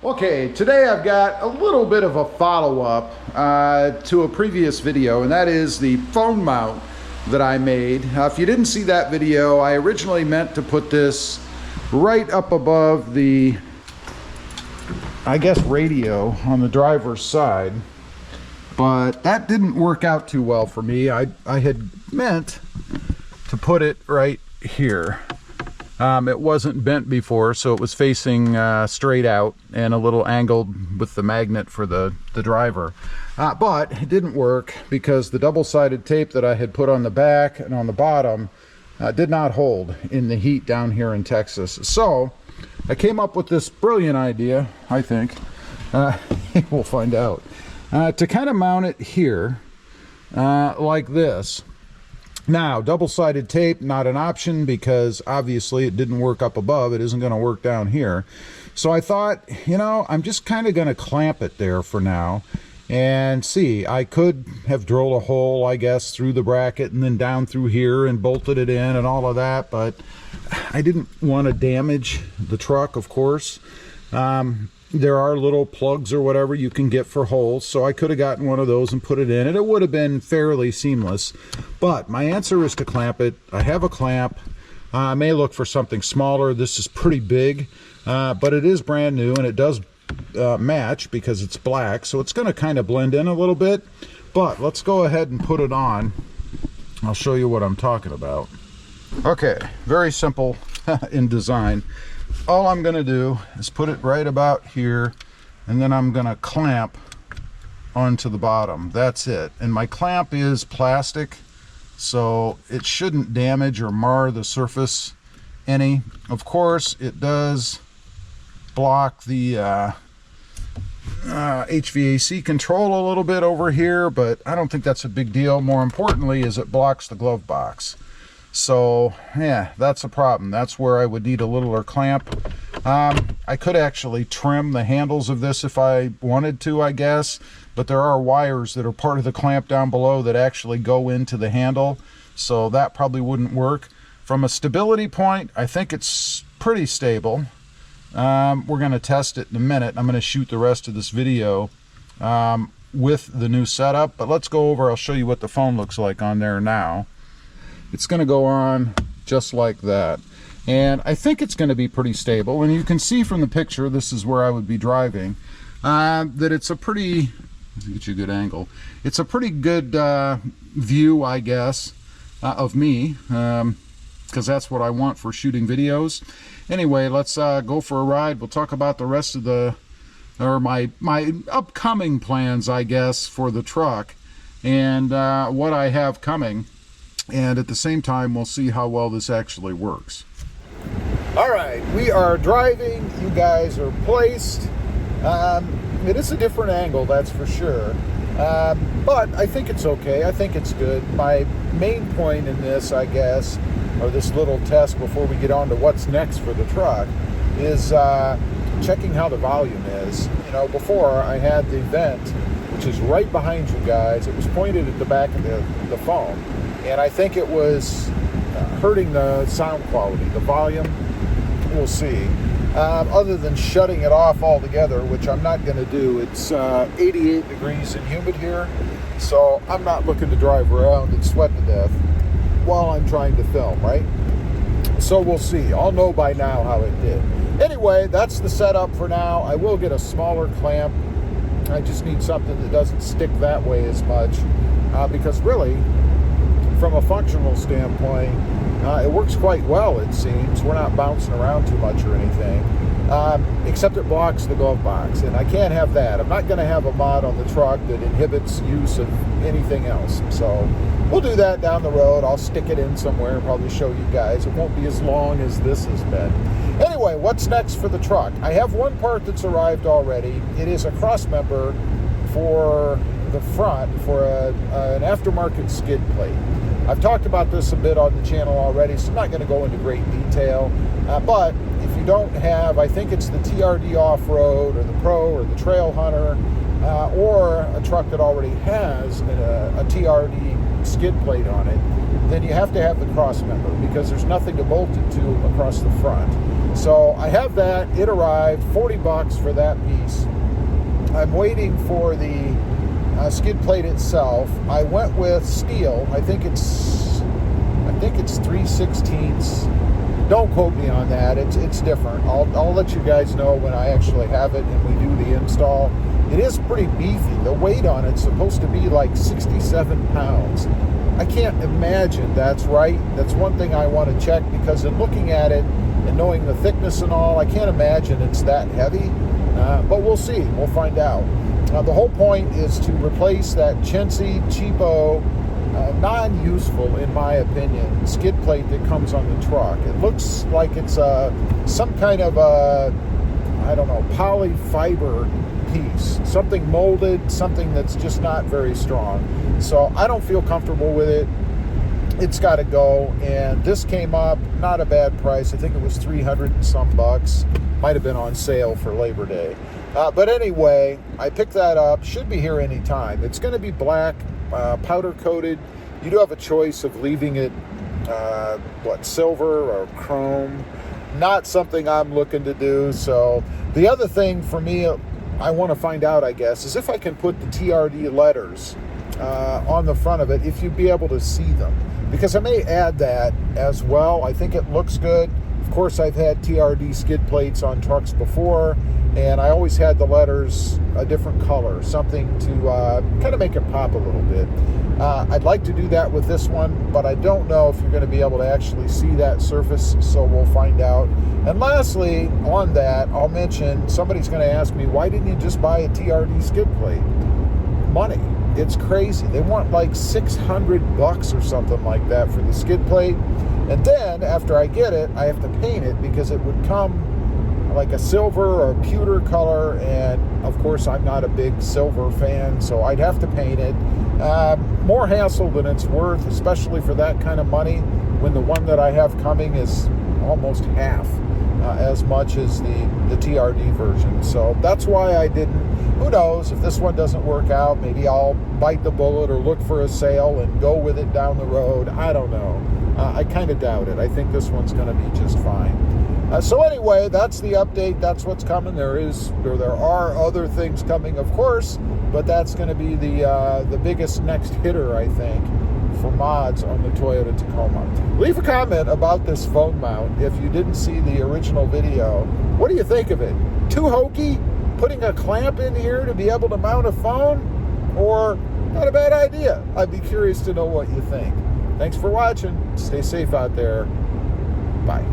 Okay, today I've got a little bit of a follow-up to a previous video, and that is the phone mount that I made. If you didn't see that video, I originally meant to put this right up above the, I guess, radio on the driver's side, but that didn't work out too well for me. I had meant to put it right here. It wasn't bent before, so it was facing straight out and a little angled with the magnet for the driver. But it didn't work because the double-sided tape that I had put on the back and on the bottom did not hold in the heat down here in Texas. So I came up with this brilliant idea, I think. We'll find out. To kind of mount it here like this. Now, double-sided tape, not an option because obviously it didn't work up above. It isn't going to work down here. So I thought, you know, I'm just kind of going to clamp it there for now and see. I could have drilled a hole, I guess, through the bracket and then down through here and bolted it in and all of that, but I didn't want to damage the truck, of course. There are little plugs or whatever you can get for holes, so I could have gotten one of those and put it in, and it would have been fairly seamless. But my answer is to clamp it. I have a clamp. I may look for something smaller. This is pretty big, but it is brand new, and it does match because it's black, so it's going to kind of blend in a little bit. But let's go ahead and put it on. I'll show you what I'm talking about. Okay, very simple in design. All I'm going to do is put it right about here, and then I'm going to clamp onto the bottom. That's it. And my clamp is plastic, so it shouldn't damage or mar the surface any. Of course, it does block the HVAC control a little bit over here, but I don't think that's a big deal. More importantly is it blocks the glove box. So yeah, that's a problem. That's where I would need a littler clamp. I could actually trim the handles of this if I wanted to, I guess, but there are wires that are part of the clamp down below that actually go into the handle, so that probably wouldn't work. From a stability point, I think it's pretty stable. We're going to test it in a minute. I'm going to shoot the rest of this video with the new setup, but let's go over. I'll show you what the phone looks like on there now. It's going to go on just like that, and I think it's going to be pretty stable. And you can see from the picture, this is where I would be driving, that it's a pretty, let me get you a good angle, it's a pretty good view, I guess, of me, because that's what I want for shooting videos. Anyway, let's go for a ride. We'll talk about the rest of the, or my upcoming plans, I guess, for the truck and what I have coming. And at the same time, we'll see how well this actually works. All right, we are driving. You guys are placed. It is a different angle, that's for sure. But I think it's okay. I think it's good. My main point in this, I guess, or this little test before we get on to what's next for the truck, is checking how the volume is. You know, before I had the vent, which is right behind you guys. It was pointed at the back of the phone. And I think it was hurting the sound quality, the volume. We'll see. Other than shutting it off altogether, which I'm not going to do. It's 88 degrees and humid here, so I'm not looking to drive around and sweat to death while I'm trying to film, right? So we'll see. I'll know by now how it did. Anyway, that's the setup for now. I will get a smaller clamp. I just need something that doesn't stick that way as much, because really, from a functional standpoint, it works quite well, it seems. We're not bouncing around too much or anything, except it blocks the glove box, and I can't have that. I'm not going to have a mod on the truck that inhibits use of anything else, so we'll do that down the road. I'll stick it in somewhere and probably show you guys. It won't be as long as this has been. Anyway, what's next for the truck? I have one part that's arrived already. It is a cross member for the front for an aftermarket skid plate. I've talked about this a bit on the channel already, so I'm not going to go into great detail. But if you don't have, I think it's the TRD Off-Road or the Pro or the Trail Hunter, or a truck that already has a TRD skid plate on it, then you have to have the cross member because there's nothing to bolt it to across the front. So I have that. It arrived, 40 bucks for that piece. I'm waiting for the skid plate itself. I went with steel. I think it's 3/16. Don't quote me on that. It's different. I'll let you guys know when I actually have it and we do the install. It is pretty beefy. The weight on it's supposed to be like 67 pounds. I can't imagine that's right. That's one thing I want to check, because in looking at it and knowing the thickness and all, I can't imagine it's that heavy. But we'll see. We'll find out. The whole point is to replace that chintzy, cheapo, non-useful, in my opinion, skid plate that comes on the truck. It looks like it's some kind of I don't know, polyfiber piece, something molded, something that's just not very strong. So I don't feel comfortable with it. It's got to go. And this came up, not a bad price. I think it was 300 and some bucks. Might have been on sale for Labor Day. But anyway, I picked that up. Should be here any time. It's going to be black, powder coated. You do have a choice of leaving it, silver or chrome. Not something I'm looking to do. So the other thing for me, I want to find out, I guess, is if I can put the TRD letters on the front of it, if you'd be able to see them. Because I may add that as well. I think it looks good. Of course, I've had TRD skid plates on trucks before, and I always had the letters a different color, something to kind of make it pop a little bit. I'd like to do that with this one, but I don't know if you're going to be able to actually see that surface, so we'll find out. And lastly, on that, I'll mention, somebody's going to ask me, why didn't you just buy a TRD skid plate? Money. It's crazy. They want like 600 bucks or something like that for the skid plate. And then after I get it, I have to paint it, because it would come like a silver or pewter color, and of course I'm not a big silver fan, so I'd have to paint it. More hassle than it's worth, especially for that kind of money, when the one that I have coming is almost half as much as the TRD version. So that's why I didn't. Who knows, if this one doesn't work out, maybe I'll bite the bullet or look for a sale and go with it down the road. I don't know. I kind of doubt it. I think this one's going to be just fine. So anyway, that's the update. That's what's coming. There are other things coming, of course, but that's going to be the biggest next hitter, I think, for mods on the Toyota Tacoma. Leave a comment about this phone mount if you didn't see the original video. What do you think of it? Too hokey? Putting a clamp in here to be able to mount a phone? Or not a bad idea? I'd be curious to know what you think. Thanks for watching. Stay safe out there. Bye.